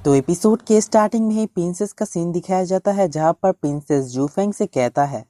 तो एपिसोड के स्टार्टिंग में ही प्रिंसेस का सीन दिखाया जाता है, जहां पर प्रिंसेस जूफेंग से कहता है,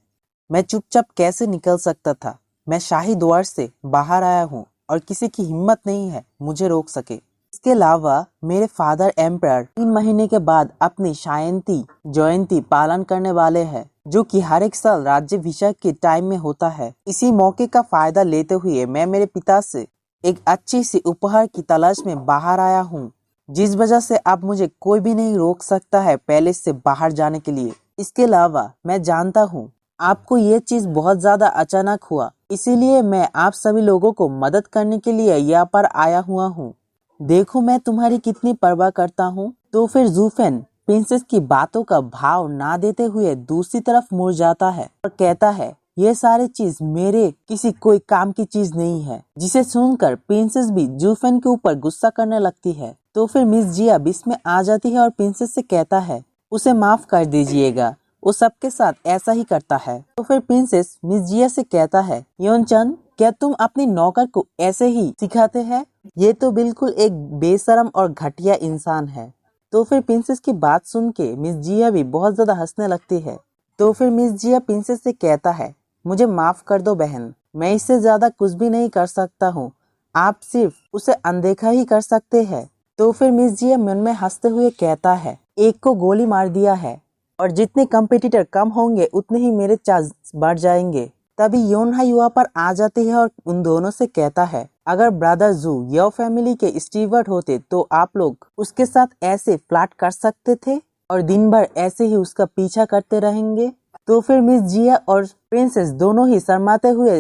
मैं चुपचाप कैसे निकल सकता था। मैं शाही द्वार से बाहर आया हूँ और किसी की हिम्मत नहीं है मुझे रोक सके। इसके अलावा मेरे फादर एम्परर 3 महीने के बाद अपनी शायंती जयंती पालन करने वाले हैं, जो कि हर एक साल राज्याभिषेक के टाइम में होता है। इसी मौके का फायदा लेते हुए मैं मेरे पिता से एक अच्छी सी उपहार की तलाश में बाहर आया हूँ, जिस वजह से अब मुझे कोई भी नहीं रोक सकता है पैलेस से बाहर जाने के लिए। इसके अलावा मैं जानता हूँ आपको ये चीज बहुत ज्यादा अचानक हुआ, इसीलिए मैं आप सभी लोगों को मदद करने के लिए यहाँ पर आया हुआ हूँ। देखो मैं तुम्हारी कितनी परवाह करता हूँ। तो फिर जूफेन प्रिंसेस की बातों का भाव ना देते हुए दूसरी तरफ मुड़ जाता है और कहता है, ये सारी चीज मेरे किसी कोई काम की चीज नहीं है। जिसे सुनकर प्रिंसेस भी जूफेन के ऊपर गुस्सा करने लगती है। तो फिर मिस जिया बीच में आ जाती है और प्रिंसेस से कहता है, उसे माफ कर दीजिएगा, वो सबके साथ ऐसा ही करता है। तो फिर प्रिंसेस मिस जिया से कहता है, योनचन क्या तुम अपनी नौकर को ऐसे ही सिखाते हैं? ये तो बिल्कुल एक बेशरम और घटिया इंसान है। तो फिर प्रिंसेस की बात सुन के मिस जिया भी बहुत ज्यादा हंसने लगती है। तो फिर मिस जिया प्रिंसेस से कहता है, मुझे माफ कर दो बहन, मैं इससे ज्यादा कुछ भी नहीं कर सकता हूँ, आप सिर्फ उसे अनदेखा ही कर सकते हैं। तो फिर मिस जिया मन में हंसते हुए कहता है, एक को गोली मार दिया है और जितने कंपटीटर कम होंगे उतने ही मेरे चांस बढ़ जाएंगे। तभी योनहाई युवा पर आ जाती है और उन दोनों से कहता है, अगर ब्रदर जू यो फैमिली के स्टीवर्ड होते तो आप लोग उसके साथ ऐसे फ्लर्ट कर सकते थे और दिन भर ऐसे ही उसका पीछा करते रहेंगे। तो फिर मिस जिया और प्रिंसेस दोनों ही शर्माते हुए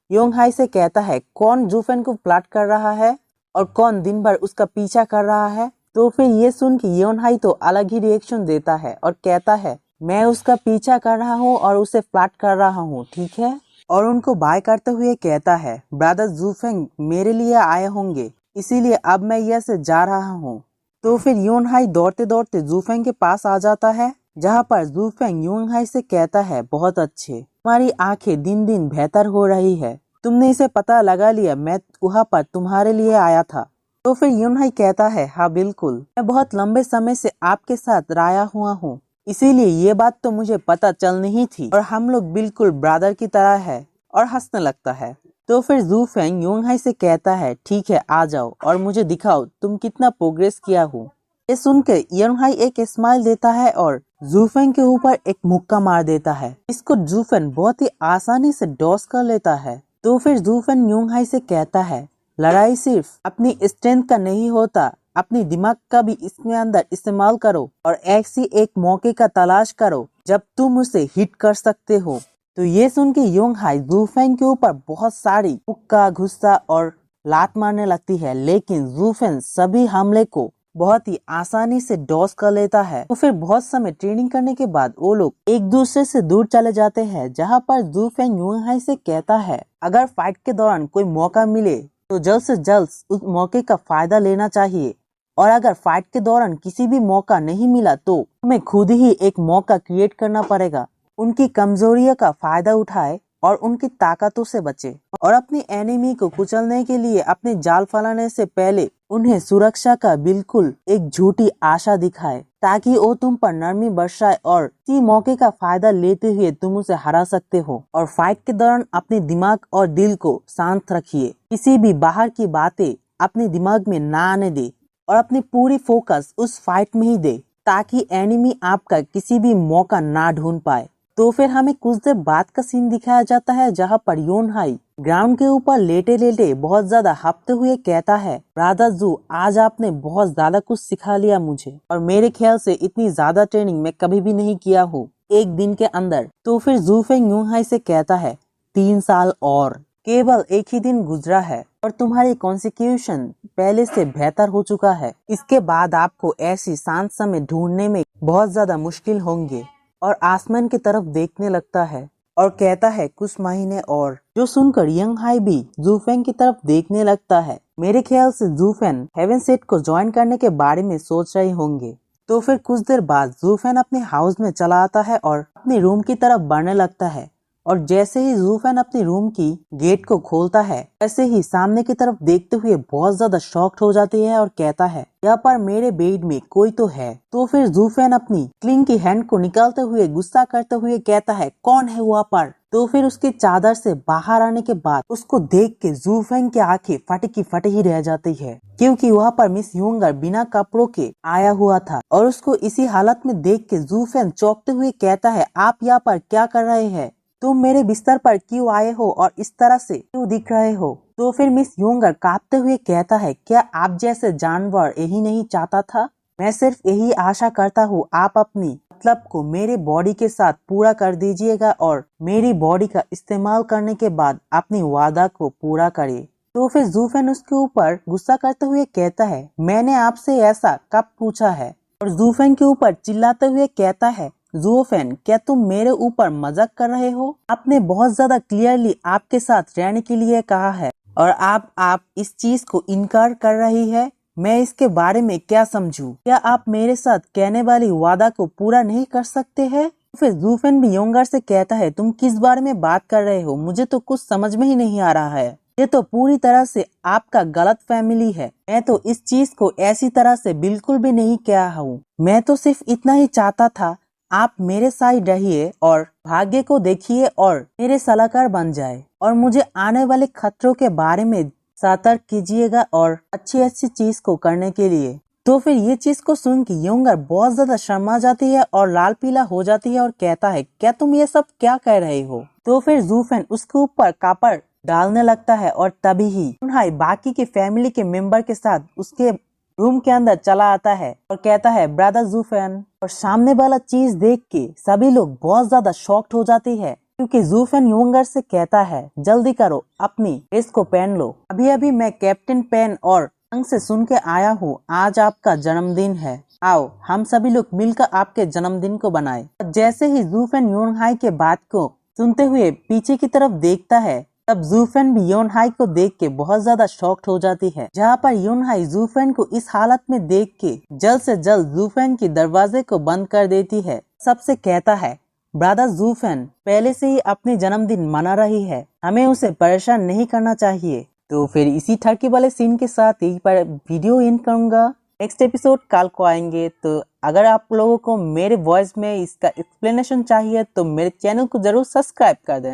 योंगहाई से कहता है, कौन जूफेन को फ्लर्ट कर रहा है और कौन दिन भर उसका पीछा कर रहा है। तो फिर ये सुन के योनहाई तो अलग ही रिएक्शन देता है और कहता है, मैं उसका पीछा कर रहा हूँ और उसे फ्लर्ट कर रहा हूँ, ठीक है। और उनको बाय करते हुए कहता है, ब्रदर जूफेंग मेरे लिए आए होंगे, इसीलिए अब मैं यहाँ से जा रहा हूँ। तो फिर योनहाई दौड़ते दौड़ते जूफेंग के पास आ जाता है, जहाँ पर जूफेंग योनहाई से कहता है, बहुत अच्छे, तुम्हारी आंखें दिन दिन बेहतर हो रही है, तुमने इसे पता लगा लिया, मैं वहाँ पर तुम्हारे लिए आया था। तो फिर योनहाई कहता है, हाँ बिल्कुल, मैं बहुत लंबे समय से आपके साथ रहा हुआ हूँ, इसीलिए ये बात तो मुझे पता चलनी ही थी और हम लोग बिल्कुल ब्रदर की तरह है, और हंसने लगता है। तो फिर जूफेंग योनहाई से कहता है, ठीक है आ जाओ और मुझे दिखाओ तुम कितना प्रोग्रेस किया हो। ये सुनकर योनहाई एक स्माइल देता है और जूफेंग के ऊपर एक मुक्का मार देता है। इसको जूफेंग बहुत ही आसानी से डॉस कर लेता है। तो फिर जूफेंग योनहाई से कहता है, लड़ाई सिर्फ अपनी स्ट्रेंथ का नहीं होता, अपनी दिमाग का भी इसके अंदर इस्तेमाल करो और ऐसी एक मौके का तलाश करो जब तुम उसे हिट कर सकते हो। तो ये सुन के योंगहाई जूफेंग के ऊपर बहुत सारी मुक्का गुस्सा और लात मारने लगती है, लेकिन जूफेंग सभी हमले को बहुत ही आसानी से डॉस कर लेता है। तो फिर बहुत समय ट्रेनिंग करने के बाद वो लोग एक दूसरे से दूर चले जाते हैं, जहाँ पर जूफेंग योंगहाई से कहता है, अगर फाइट के दौरान कोई मौका मिले तो जल्द से जल्द उस मौके का फायदा लेना चाहिए, और अगर फाइट के दौरान किसी भी मौका नहीं मिला तो हमें खुद ही एक मौका क्रिएट करना पड़ेगा। उनकी कमजोरियों का फायदा उठाए और उनकी ताकतों से बचे, और अपनी एनिमी को कुचलने के लिए अपने जाल फैलाने से पहले उन्हें सुरक्षा का बिल्कुल एक झूठी आशा दिखाए, ताकि वो तुम पर नरमी बरसाए और इसी मौके का फायदा लेते हुए तुम उसे हरा सकते हो। और फाइट के दौरान अपने दिमाग और दिल को शांत रखिए, किसी भी बाहर की बातें अपने दिमाग में ना आने दे और अपनी पूरी फोकस उस फाइट में ही दे, ताकि एनिमी आपका किसी भी मौका ना ढूंढ पाए। तो फिर हमें कुछ देर बाद का सीन दिखाया जाता है, जहाँ पर योनहाई ग्राउंड के ऊपर लेटे लेटे बहुत ज्यादा हांफते हुए कहता है, ब्रदर जू आज आपने बहुत ज्यादा कुछ सिखा लिया मुझे, और मेरे ख्याल से इतनी ज्यादा ट्रेनिंग मैं कभी भी नहीं किया हूँ एक दिन के अंदर। तो फिर जूफेंग योनहाई से कहता है, 3 साल और केवल एक ही दिन गुजरा है और तुम्हारी कॉन्स्टिट्यूशन पहले से बेहतर हो चुका है। इसके बाद आपको ऐसी शांत समय ढूंढने में बहुत ज्यादा मुश्किल होंगे। और आसमान की तरफ देखने लगता है और कहता है, कुछ महीने और। जो सुनकर योंगहाई भी जूफेंग की तरफ देखने लगता है। मेरे ख्याल से जूफेंग हेवन सेट को ज्वाइन करने के बारे में सोच रहे होंगे। तो फिर कुछ देर बाद जूफेंग अपने हाउस में चला आता है और अपने रूम की तरफ बढ़ने लगता है और जैसे ही जूफेन अपनी रूम की गेट को खोलता है ऐसे ही सामने की तरफ देखते हुए बहुत ज्यादा शॉक्ड हो जाती है और कहता है यहाँ पर मेरे बेड में कोई तो है। तो फिर जूफेन अपनी क्लिंग की हैंड को निकालते हुए गुस्सा करते हुए कहता है कौन है वहाँ पर। तो फिर उसकी चादर से बाहर आने के बाद उसको देख के जूफेन की आंखें फटी की फटी ही रह जाती है, क्योंकि वहाँ पर मिस यूंगर बिना कपड़ों के आया हुआ था और उसको इसी हालत में देख के जूफेन चौंकते हुए कहता है आप यहाँ पर क्या कर रहे हैं, तुम मेरे बिस्तर पर क्यों आए हो और इस तरह से क्यों दिख रहे हो। तो फिर मिस यूंगर कांपते हुए कहता है क्या आप जैसे जानवर यही नहीं चाहता था, मैं सिर्फ यही आशा करता हूँ आप अपनी मतलब को मेरे बॉडी के साथ पूरा कर दीजिएगा और मेरी बॉडी का इस्तेमाल करने के बाद अपनी वादा को पूरा करे। तो फिर जूफेन उसके ऊपर गुस्सा करते हुए कहता है मैंने आपसे ऐसा कब पूछा है, और जूफेन के ऊपर चिल्लाते हुए कहता है जूफेन क्या तुम मेरे ऊपर मजाक कर रहे हो, आपने बहुत ज्यादा क्लियरली आपके साथ रहने के लिए कहा है और आप इस चीज को इनकार कर रही है, मैं इसके बारे में क्या समझूं, क्या आप मेरे साथ कहने वाली वादा को पूरा नहीं कर सकते हैं। फिर जूफेन भी योंगर से कहता है तुम किस बारे में बात कर रहे हो, मुझे तो कुछ समझ में ही नहीं आ रहा है, ये तो पूरी तरह से आपका गलत फैमिली है, मैं तो इस चीज को ऐसी तरह से बिल्कुल भी नहीं कहा हूँ, मैं तो सिर्फ इतना ही चाहता था आप मेरे साइड रहिए और भाग्य को देखिए और मेरे सलाहकार बन जाए और मुझे आने वाले खतरों के बारे में सतर्क कीजिएगा और अच्छी चीज को करने के लिए। तो फिर ये चीज को सुन के योंगर बहुत ज्यादा शर्मा जाती है और लाल पीला हो जाती है और कहता है क्या तुम ये सब क्या कह रहे हो। तो फिर जूफेन उसके ऊपर कापड़ डालने लगता है और तभी ही यूनहाई बाकी के फैमिली के मेंबर के साथ उसके रूम के अंदर चला आता है और कहता है ब्रदर जूफेन, और सामने वाला चीज देख के सभी लोग बहुत ज्यादा शॉक्ड हो जाती है, क्योंकि जूफेन यूंगर से कहता है जल्दी करो अपनी ड्रेस को पहन लो, अभी अभी मैं कैप्टन पेन और अंग से सुन के आया हूँ आज आपका जन्मदिन है, आओ हम सभी लोग मिलकर आपके जन्मदिन को बनाए। जैसे ही जूफेन यूनहाई के बात को सुनते हुए पीछे की तरफ देखता है तब जूफेन भी यूनहाई को देख के बहुत ज्यादा शॉक्ड हो जाती है, जहाँ पर यूनहाई जूफेन को इस हालत में देख के जल्द से जल्द जूफेन की दरवाजे को बंद कर देती है। सबसे कहता है ब्रदर जूफेन पहले से ही अपनी जन्मदिन मना रही है, हमें उसे परेशान नहीं करना चाहिए। तो फिर इसी ठरकी वाले सीन के साथ यही पर वीडियो एंड करूंगा, नेक्स्ट एपिसोड कल को आएंगे। तो अगर आप लोगों को मेरे वॉइस में इसका एक्सप्लेनेशन चाहिए तो मेरे चैनल को जरूर सब्सक्राइब कर देना।